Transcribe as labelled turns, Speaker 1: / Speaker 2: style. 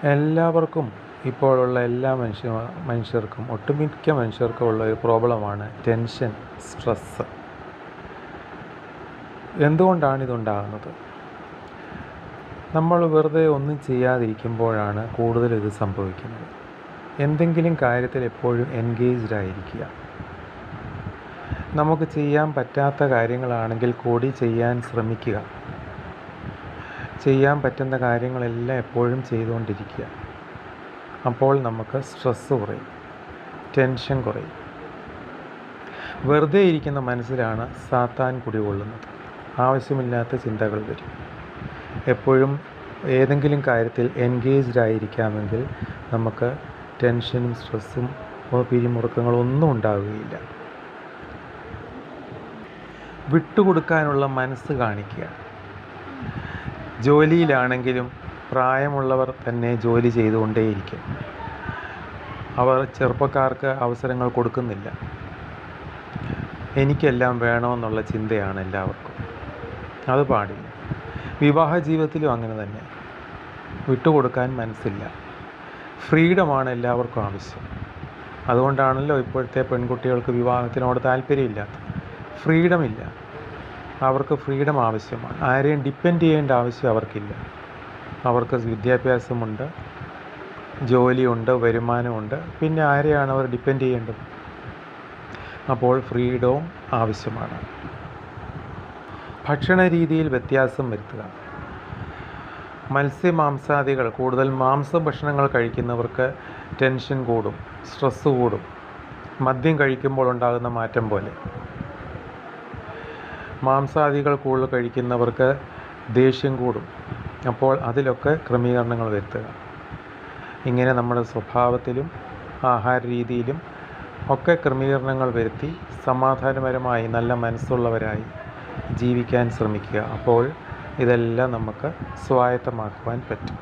Speaker 1: എല്ലാവർക്കും ഇപ്പോഴുള്ള എല്ലാ മനുഷ്യർക്കും ഒട്ടുമിക്ക മനുഷ്യർക്കും ഉള്ള ഒരു പ്രോബ്ലമാണ് ടെൻഷൻ, സ്ട്രെസ്സ്. എന്തുകൊണ്ടാണ് ഇതുണ്ടാകുന്നത്? നമ്മൾ വെറുതെ ഒന്നും ചെയ്യാതിരിക്കുമ്പോഴാണ് കൂടുതൽ ഇത് സംഭവിക്കുന്നത്. എന്തെങ്കിലും കാര്യത്തിൽ എപ്പോഴും എൻഗേജ്ഡ് ആയിരിക്കുക. നമുക്ക് ചെയ്യാൻ പറ്റാത്ത കാര്യങ്ങളാണെങ്കിൽ കൂടി ചെയ്യാൻ ശ്രമിക്കുക. ചെയ്യാൻ പറ്റുന്ന കാര്യങ്ങളെല്ലാം എപ്പോഴും ചെയ്തുകൊണ്ടിരിക്കുക. അപ്പോൾ നമുക്ക് സ്ട്രെസ്സ് കുറയും, ടെൻഷൻ കുറയും. വെറുതെ ഇരിക്കുന്ന മനസ്സിലാണ് സാത്താൻ കുടികൊള്ളുന്നത്. ആവശ്യമില്ലാത്ത ചിന്തകൾ വരും. എപ്പോഴും ഏതെങ്കിലും കാര്യത്തിൽ എൻഗേജ്ഡ് ആയിരിക്കാമെങ്കിൽ നമുക്ക് ടെൻഷനും സ്ട്രെസ്സും പിരിമുറുക്കങ്ങളൊന്നും ഉണ്ടാവുകയില്ല. വിട്ടുകൊടുക്കാനുള്ള മനസ്സ് കാണിക്കുക. ജോലിയിലാണെങ്കിലും പ്രായമുള്ളവർ തന്നെ ജോലി ചെയ്തുകൊണ്ടേയിരിക്കും. അവർ ചെറുപ്പക്കാർക്ക് അവസരങ്ങൾ കൊടുക്കുന്നില്ല. എനിക്കെല്ലാം വേണമെന്നുള്ള ചിന്തയാണ് എല്ലാവർക്കും. അത് പാടില്ല. വിവാഹ ജീവിതത്തിലും അങ്ങനെ തന്നെ. വിട്ടുകൊടുക്കാൻ മനസ്സില്ല. ഫ്രീഡമാണ് എല്ലാവർക്കും ആവശ്യം. അതുകൊണ്ടാണല്ലോ ഇപ്പോഴത്തെ പെൺകുട്ടികൾക്ക് വിവാഹത്തിനോട് താല്പര്യമില്ലാത്തത്. ഫ്രീഡമില്ല. അവർക്ക് ഫ്രീഡം ആവശ്യമാണ്. ആരെയും ഡിപ്പെൻഡ് ചെയ്യേണ്ട ആവശ്യം അവർക്കില്ല. അവർക്ക് വിദ്യാഭ്യാസമുണ്ട്, ജോലിയുണ്ട്, വരുമാനമുണ്ട്. പിന്നെ ആരെയാണ് അവർ ഡിപ്പെൻഡ് ചെയ്യേണ്ടത്? അപ്പോൾ ഫ്രീഡവും ആവശ്യമാണ്. ഭക്ഷണ രീതിയിൽ വ്യത്യാസം വരുത്തുക. മത്സ്യമാംസാദികൾ, കൂടുതൽ മാംസഭക്ഷണങ്ങൾ കഴിക്കുന്നവർക്ക് ടെൻഷൻ കൂടും, സ്ട്രെസ്സ് കൂടും. മദ്യം കഴിക്കുമ്പോൾ ഉണ്ടാകുന്ന മാറ്റം പോലെ. മാംസാദികൾ കൂടുതൽ കഴിക്കുന്നവർക്ക് ദേഷ്യം കൂടും. അപ്പോൾ അതിലൊക്കെ ക്രമീകരണങ്ങൾ വരുത്തുക. ഇങ്ങനെ നമ്മുടെ സ്വഭാവത്തിലും ആഹാര രീതിയിലും ഒക്കെ ക്രമീകരണങ്ങൾ വരുത്തി സമാധാനപരമായി നല്ല മനസ്സുള്ളവരായി ജീവിക്കാൻ ശ്രമിക്കുക. അപ്പോൾ ഇതെല്ലാം നമുക്ക് സ്വായത്തമാക്കുവാൻ പറ്റും.